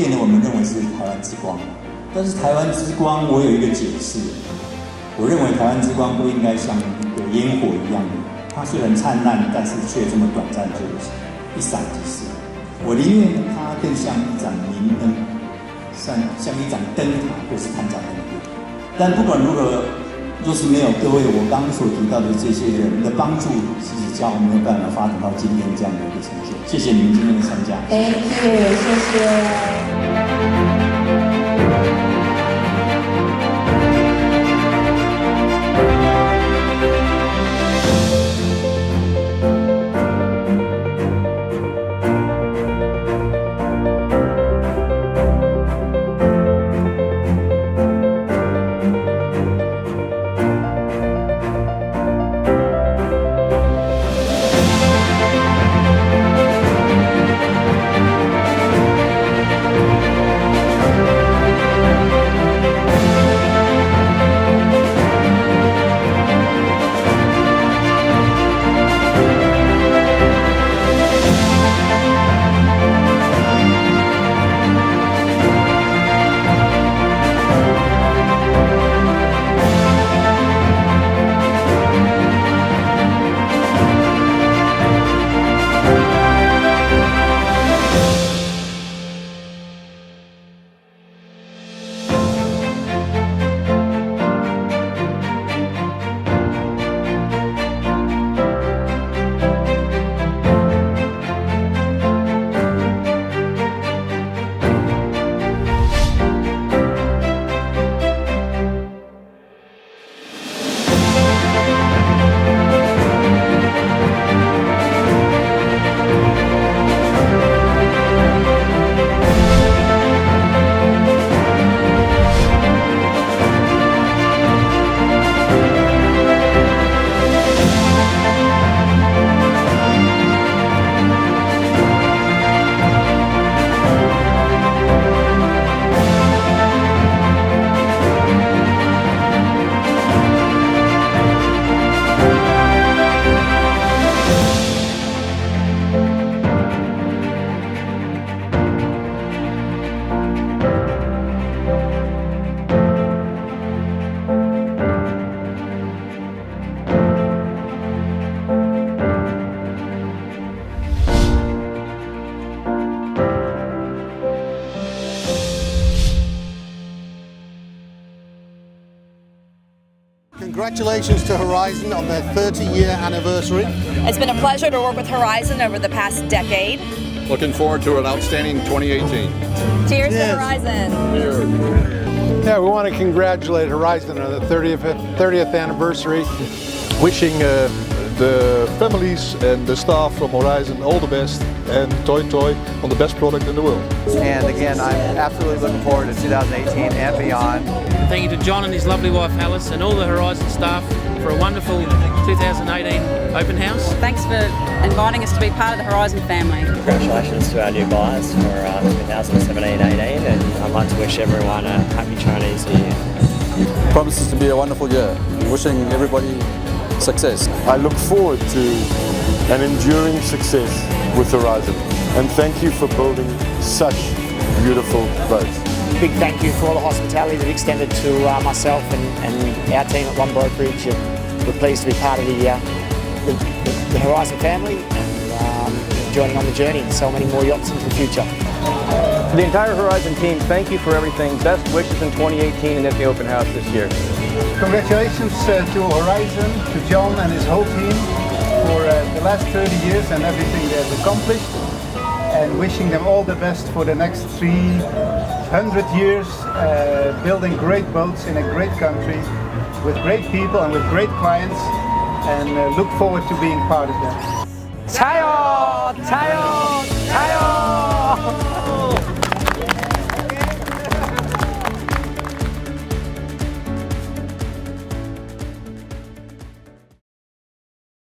界呢，我们认为是台湾之光，但是台湾之光我有一个解释，我认为台湾之光不应该像一个烟火一样，它虽然灿烂，但是却这么短暂就一闪即逝。我宁愿它更像一盏明灯，像一盏灯塔或是探照灯。但不管如何，若是没有各位我刚刚所提到的这些人的帮助，其实叫我没有办法发展到今天这样的一个成就。谢谢你们今天的参加。Thank you， 谢谢。Congratulations to Horizon on their 30-year anniversary. It's been a pleasure to work with Horizon over the past decade. Looking forward to an outstanding 2018. Cheers to Horizon. Cheers. Yeah, we want to congratulate Horizon on the 30th anniversary. Wishing the families and the staff from Horizon all the best, and Toy on the best product in the world. And again, I'm absolutely looking forward to 2018 and beyond. Thank you to John and his lovely wife Alice and all the Horizon staff for a wonderful 2018 open house. Thanks for inviting us to be part of the Horizon family. Congratulations to our new buyers for 2017-18, and I'd like to wish everyone a happy Chinese New Year. Promises to be a wonderful year. Wishing everybody success. I look forward to an enduring success with Horizon, and thank you for building such beautiful boats. Big thank you for all the hospitality that extended to myself and our team at One Brokerage. We're pleased to be part of the Horizon family and joining on the journey and sell many more yachts into the future. To the entire Horizon team, thank you for everything. Best wishes in 2018 and at the open house this year. Congratulations to Horizon, to John and his whole team for the last 30 years and everything they have accomplished, and wishing them all the best for the next 300 years, building great boats in a great country with great people and with great clients, and look forward to being part of that. 加油！